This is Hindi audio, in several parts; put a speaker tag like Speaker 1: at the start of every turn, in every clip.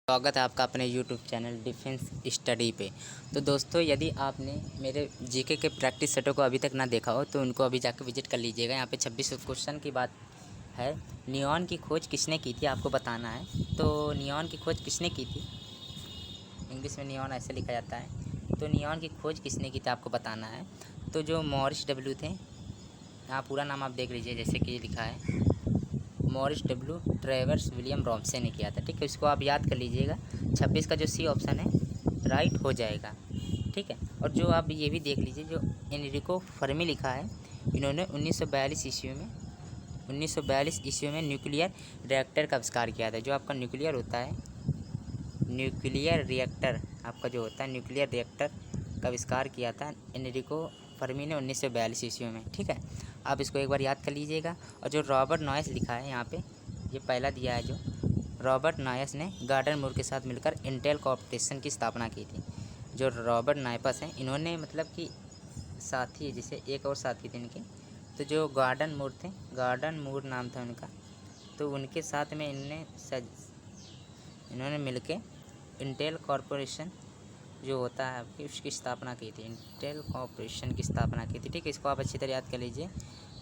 Speaker 1: स्वागत है आपका अपने यूट्यूब चैनल डिफेंस स्टडी पे। तो दोस्तों, यदि आपने मेरे जीके के प्रैक्टिस सेटों को अभी तक ना देखा हो तो उनको अभी जाकर विजिट कर लीजिएगा। यहाँ पे 26 क्वेश्चन की बात है। नियॉन की खोज किसने की थी आपको बताना है। तो नियॉन की खोज किसने की थी, इंग्लिश में नियॉन ऐसे लिखा जाता है। तो नियॉन की खोज किसने की थी आपको बताना है। तो जो मॉरिस डब्ल्यू थे, यहाँ पूरा नाम आप देख लीजिए जैसे कि लिखा है, मॉरिस डब्ल्यू ट्रेवर्स विलियम रॉमसे ने किया था। ठीक है, इसको आप याद कर लीजिएगा। 26 का जो सी ऑप्शन है राइट हो जाएगा। ठीक है, और जो आप ये भी देख लीजिए, जो एनरिको फर्मी लिखा है, इन्होंने 1942 ईस्वी में न्यूक्लियर रिएक्टर का आविष्कार किया था। जो आपका न्यूक्लियर होता है, न्यूक्लियर रिएक्टर आपका जो होता है, न्यूक्लियर रिएक्टर का आविष्कार किया था एनरिको फर्मी ने 1942 ईस्वी में। ठीक है, आप इसको एक बार याद कर लीजिएगा। और जो रॉबर्ट नॉयस लिखा है यहाँ पे, ये पहला दिया है, जो रॉबर्ट नॉयस ने गार्डन मूर के साथ मिलकर इंटेल कॉर्पोरेशन की स्थापना की थी। जो रॉबर्ट नॉयस हैं, इन्होंने मतलब कि साथी, जिसे एक और साथी थे इनके, तो जो गार्डन मूर थे, गार्डन मूर नाम था उनका, तो उनके साथ में इन्होंने मिलके इंटेल कॉर्पोरेशन जो होता है आपकी, उसकी स्थापना की थी। इंटेल कॉर्पोरेशन की स्थापना की थी। ठीक है, इसको आप अच्छी तरह याद कर लीजिए।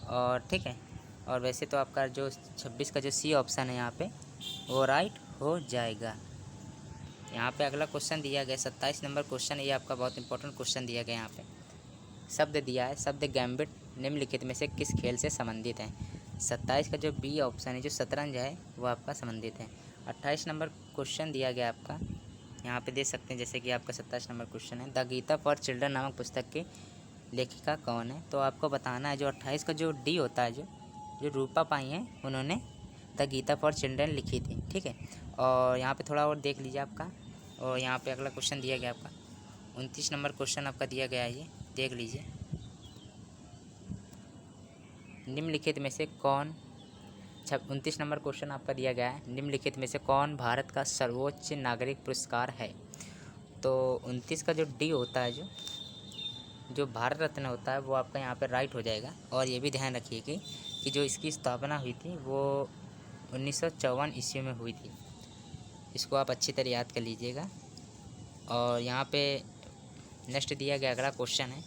Speaker 1: और ठीक है, और वैसे तो आपका जो 26 का जो सी ऑप्शन है यहाँ पे वो राइट हो जाएगा। यहाँ पे अगला क्वेश्चन दिया गया 27 नंबर क्वेश्चन, ये आपका बहुत इंपॉर्टेंट क्वेश्चन दिया गया। यहाँ पे शब्द दिया है, शब्द गैम्बिट निम्नलिखित में से किस खेल से संबंधित है। 27 का जो बी ऑप्शन है, जो शतरंज है, वो आपका संबंधित है। 28 नंबर क्वेश्चन दिया गया आपका, यहाँ पे दे सकते हैं, जैसे कि आपका 27 नंबर क्वेश्चन है, द गीता फॉर चिल्ड्रन नामक पुस्तक की लेखिका कौन है। तो आपको बताना है जो 28 का जो डी होता है, जो रूपा पाई हैं, उन्होंने द गीता फॉर चिल्ड्रन लिखी थी। ठीक है, और यहाँ पे थोड़ा और देख लीजिए आपका। और यहाँ पे अगला क्वेश्चन दिया गया आपका 29 नंबर क्वेश्चन आपका दिया गया है, ये देख लीजिए। निम्नलिखित में से कौन 29 नंबर क्वेश्चन आपका दिया गया है, निम्नलिखित में से कौन भारत का सर्वोच्च नागरिक पुरस्कार है। तो 29 का जो डी होता है, जो भारत रत्न होता है, वो आपका यहाँ पे राइट हो जाएगा। और ये भी ध्यान रखिए कि जो इसकी स्थापना हुई थी वो 1954 ईस्वी में हुई थी। इसको आप अच्छी तरह याद कर लीजिएगा। और यहाँ पे नेक्स्ट दिया गया अगला क्वेश्चन है,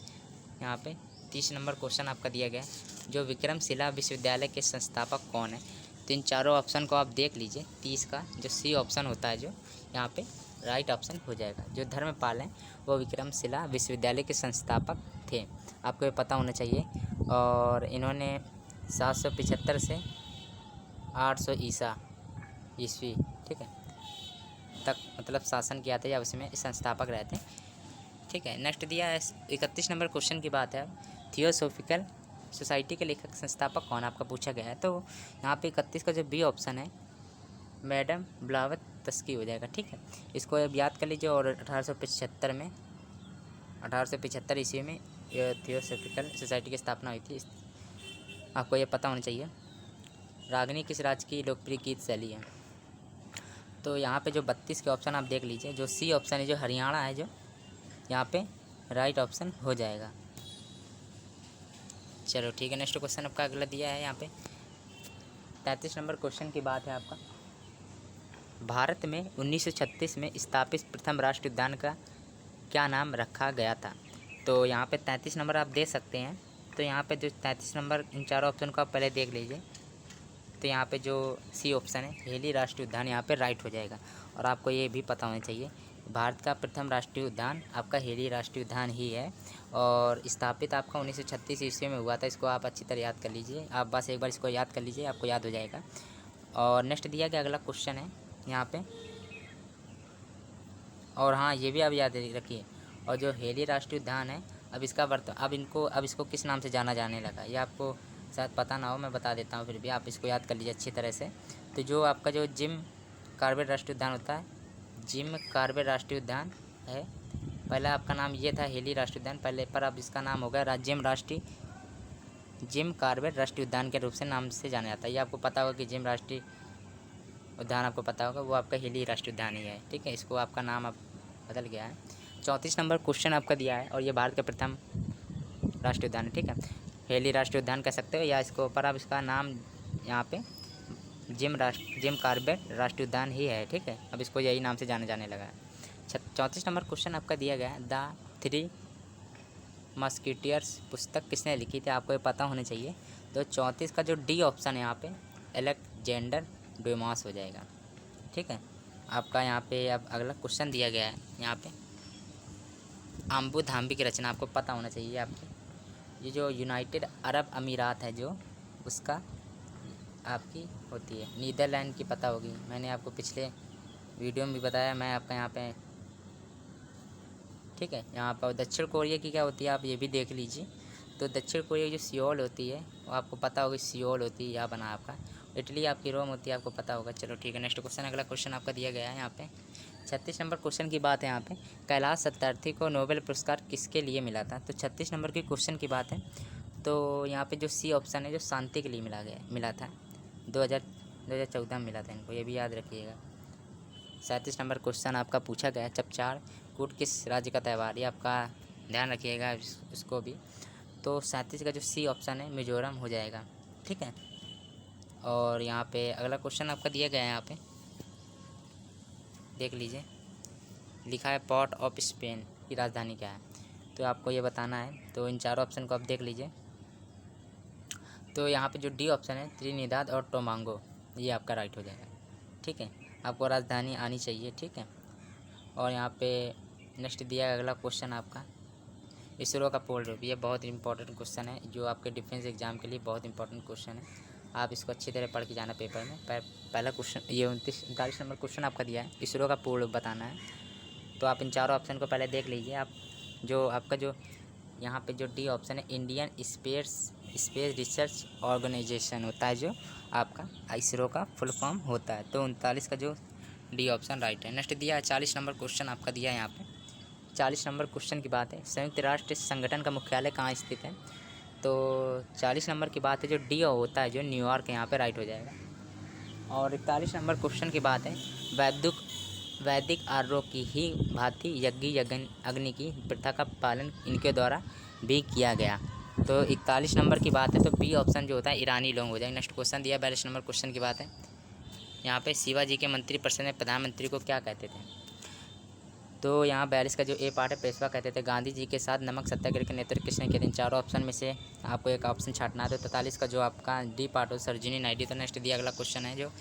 Speaker 1: यहाँ पे 30 नंबर क्वेश्चन आपका दिया गया, जो विक्रमशिला विश्वविद्यालय के संस्थापक कौन है। तो इन चारों ऑप्शन को आप देख लीजिए। 30 का जो सी ऑप्शन होता है, जो यहाँ पे राइट ऑप्शन हो जाएगा। जो धर्मपाल हैं, वो विक्रमशिला विश्वविद्यालय के संस्थापक थे, आपको ये पता होना चाहिए। और इन्होंने 775 से 800 ईस्वी, ठीक है, तक मतलब शासन किया था, या उसमें संस्थापक रहते हैं। ठीक है, नेक्स्ट दिया है 31 नंबर क्वेश्चन की बात है। थियोसॉफिकल सोसाइटी के लेखक संस्थापक कौन आपका पूछा गया है। तो यहाँ पे 31 का जो बी ऑप्शन है, मैडम ब्लावत्स्की हो जाएगा। ठीक है, इसको अब याद कर लीजिए। और 1875 ईस्वी में थियोसॉफिकल सोसाइटी की स्थापना हुई थी, आपको ये पता होना चाहिए। रागनी किस राज्य की लोकप्रिय गीत शैली है। तो यहाँ पे जो 32 के ऑप्शन आप देख लीजिए। जो सी ऑप्शन है, जो हरियाणा है, जो यहाँ पे राइट ऑप्शन हो जाएगा। चलो ठीक है, नेक्स्ट क्वेश्चन आपका अगला दिया है यहाँ पे 33 नंबर क्वेश्चन की बात है आपका। भारत में 1936 में स्थापित प्रथम राष्ट्रीय उद्यान का क्या नाम रखा गया था। तो यहाँ पे 33 नंबर आप दे सकते हैं। तो यहाँ पे जो 33 नंबर, इन चारों ऑप्शन को आप पहले देख लीजिए। तो यहाँ पे जो सी ऑप्शन है, हेली राष्ट्रीय उद्यान, यहाँ पे राइट हो जाएगा। और आपको ये भी पता होना चाहिए, भारत का प्रथम राष्ट्रीय उद्यान आपका हेली राष्ट्रीय उद्यान ही है। और स्थापित आपका 1936 ईस्वी में हुआ था। इसको आप अच्छी तरह याद कर लीजिए। आप बस एक बार इसको याद कर लीजिए, आपको याद हो जाएगा। और नेक्स्ट दिया गया अगला क्वेश्चन है यहाँ पे, और हाँ, ये भी आप याद रखिए। और जो हेली राष्ट्रीय उद्यान है, अब इसको किस नाम से जाना जाने लगा, ये आपको शायद पता ना हो, मैं बता देता हूँ, फिर भी आप इसको याद कर लीजिए अच्छी तरह से। तो जो आपका जो जिम कॉर्बेट राष्ट्रीय उद्यान होता है, जिम कॉर्बेट राष्ट्रीय उद्यान है, पहला आपका नाम ये था हेली राष्ट्रीय उद्यान पहले, पर अब इसका नाम हो गया जिम कॉर्बेट राष्ट्रीय उद्यान के रूप से नाम से जाना जाता है। ये आपको पता होगा कि जिम राष्ट्रीय उद्यान आपको पता होगा, वो आपका हेली राष्ट्रीय उद्यान ही है। ठीक है, इसको आपका नाम अब बदल गया है। 34 नंबर क्वेश्चन आपका दिया है, और ये भारत का प्रथम राष्ट्रीय उद्यान है। ठीक है, हेली राष्ट्रीय उद्यान कह सकते हो, या इसको पर अब इसका नाम यहाँ पे जिम कॉर्बेट राष्ट्रीय उद्यान ही है, ठीक है। अब इसको यही नाम से जाने जाने लगा है। 34 नंबर क्वेश्चन आपका दिया गया है, द थ्री मस्कीटियर्स पुस्तक किसने लिखी थी, आपको ये पता होना चाहिए। तो 34 का जो डी ऑप्शन है यहाँ पे अलेक्जेंडर ड्यूमास हो जाएगा, ठीक है। आपका यहाँ पे अब अगला क्वेश्चन दिया गया है यहाँ पे, आम्बू धाम्बी की रचना आपको पता होना चाहिए। आपके ये जो यूनाइटेड अरब अमीरात है जो उसका आपकी होती है, नीदरलैंड की पता होगी, मैंने आपको पिछले वीडियो में भी बताया। मैं आपका यहाँ पे, ठीक है, यहाँ पर दक्षिण कोरिया की क्या होती है आप ये भी देख लीजिए। तो दक्षिण कोरिया की जो सियोल होती है वो आपको पता होगी, सियोल होती है यहाँ बना आपका। इटली आपकी रोम होती है, आपको पता होगा। चलो ठीक है, नेक्स्ट क्वेश्चन, अगला क्वेश्चन आपका दिया गया है यहाँ पे 36 नंबर क्वेश्चन की बात है यहाँ पे, कैलाश सत्यार्थी को नोबेल पुरस्कार किसके लिए मिला था। तो 36 नंबर की क्वेश्चन की बात है, तो यहाँ पे जो सी ऑप्शन है जो शांति के लिए मिला था 2014 में मिला था इनको, ये भी याद रखिएगा। 37 नंबर क्वेश्चन आपका पूछा गया है, चपचार कूट किस राज्य का त्यौहार, ये आपका ध्यान रखिएगा इसको भी। तो 37 का जो सी ऑप्शन है मिजोरम हो जाएगा, ठीक है। और यहाँ पे अगला क्वेश्चन आपका दिया गया है, यहाँ पे देख लीजिए, लिखा है पोर्ट ऑफ स्पेन की राजधानी क्या है, तो आपको ये बताना है। तो इन चारों ऑप्शन को आप देख लीजिए। तो यहाँ पे जो डी ऑप्शन है त्रिनिदाद और टोबागो, ये आपका राइट हो जाएगा, ठीक है। आपको राजधानी आनी चाहिए, ठीक है। और यहाँ पे नेक्स्ट दिया है अगला क्वेश्चन आपका, इसरो का पोल रूप, ये बहुत इंपॉर्टेंट क्वेश्चन है जो आपके डिफेंस एग्जाम के लिए बहुत इंपॉर्टेंट क्वेश्चन है। आप इसको अच्छी तरह पढ़ के जाना पेपर में। पहला क्वेश्चन ये 39 नंबर क्वेश्चन आपका दिया है, इसरो का पोल रूप बताना है। तो आप इन चारों ऑप्शन को पहले देख लीजिए। आप जो आपका जो यहाँ पे जो डी ऑप्शन है इंडियन स्पेस रिसर्च ऑर्गेनाइजेशन होता है, जो आपका इसरो का फुल फॉर्म होता है। तो 39 का जो डी ऑप्शन राइट है। नेक्स्ट दिया है 40 नंबर क्वेश्चन आपका दिया है यहाँ पे। 40 नंबर क्वेश्चन की बात है, संयुक्त राष्ट्र संगठन का मुख्यालय कहाँ स्थित है। तो 40 नंबर की बात है, जो डी होता है जो न्यूयॉर्क, यहाँ पे राइट हो जाएगा। और 41 नंबर क्वेश्चन की बात है, वैदिक आर्यों की ही भांति यज्ञ अग्नि की प्रथा का पालन इनके द्वारा भी किया गया। तो 41 नंबर की बात है, तो बी ऑप्शन जो होता है ईरानी लोग हो जाएंगे। नेक्स्ट क्वेश्चन दिया 42 नंबर क्वेश्चन की बात है, यहाँ पे शिवाजी के मंत्रिपरिषद में प्रधानमंत्री को क्या कहते थे। तो यहाँ 42 का जो ए पार्ट है, पेशवा कहते थे। गांधी जी के साथ नमक सत्याग्रह के नेतृत्व किसने किया। इन चारों ऑप्शन में से आपको एक ऑप्शन छांटना है। तो 43 का जो आपका डी पार्ट हो सरोजिनी नायडू। तो नेक्स्ट दिया अगला क्वेश्चन है, जो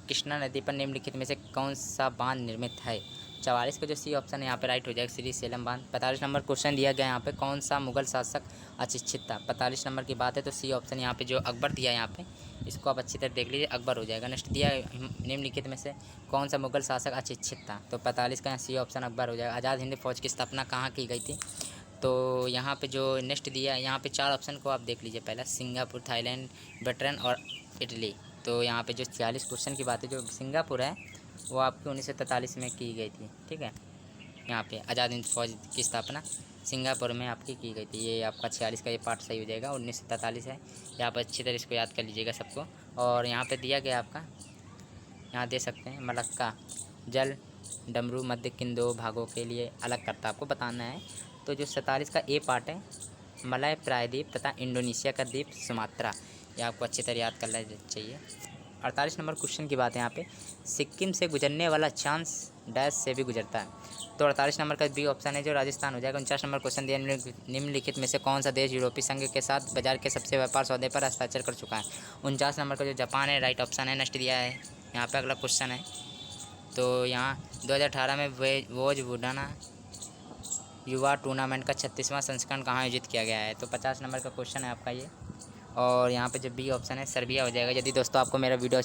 Speaker 1: कृष्णा नदी पर निम्नलिखित में से कौन सा बांध निर्मित है। 44 का जो सी ऑप्शन है यहाँ पे राइट हो जाएगा, श्री सेलम बांध। 45 नंबर क्वेश्चन दिया गया यहाँ पे, कौन सा मुगल शासक अशिक्षित था। 45 नंबर की बात है, तो सी ऑप्शन यहाँ पे जो अकबर दिया है यहाँ पे, इसको आप अच्छी तरह देख लीजिए, अकबर हो जाएगा। नेक्स्ट दिया निम्नलिखित में से कौन सा मुगल शासक अशिक्षित था। तो 45 का सी ऑप्शन अकबर हो जाएगा। आज़ाद हिंद फौज की स्थापना कहाँ की गई थी। तो यहाँ पे जो नेक्स्ट दिया है, यहाँ पे चार ऑप्शन को आप देख लीजिए। पहला सिंगापुर, थाईलैंड, ब्रिटेन और इटली। तो यहाँ पे जो 46 क्वेश्चन की बात है, जो सिंगापुर है वो आपकी 1943 में की गई थी, ठीक है। यहाँ पे आज़ाद हिंद फौज की स्थापना सिंगापुर में आपकी की गई थी। ये आपका 46 का ये पार्ट सही हो जाएगा। 1943 है, यहाँ पर अच्छी तरह इसको याद कर लीजिएगा सबको। और यहाँ पे दिया गया आपका, यहाँ दे सकते हैं, मलक्का जल डमरू मध्य किन दो भागों के लिए अलग करता, आपको बताना है। तो जो 47 का ए पार्ट है, मलय प्रायद्वीप तथा इंडोनेशिया का द्वीप सुमात्रा, ये आपको अच्छी तरह याद कर लेना चाहिए। 48 नंबर क्वेश्चन की बात है यहाँ पे, सिक्किम से गुजरने वाला चांस डैश से भी गुजरता है। तो 48 नंबर का बी ऑप्शन है, जो राजस्थान हो जाएगा। 49 नंबर क्वेश्चन दिया, निम्नलिखित में से कौन सा देश यूरोपीय संघ के साथ बाजार के सबसे व्यापार सौदे पर हस्ताक्षर कर चुका है। 49 नंबर का जो जापान है राइट ऑप्शन है। नेक्स्ट दिया है यहाँ पे अगला क्वेश्चन है, तो यहाँ 2018 में वोजवोडाना युवा टूर्नामेंट का 36वां संस्करण कहाँ आयोजित किया गया है। तो 50 नंबर का क्वेश्चन है आपका ये। और यहाँ पे जो बी ऑप्शन है सर्बिया हो जाएगा। यदि दोस्तों आपको मेरा वीडियो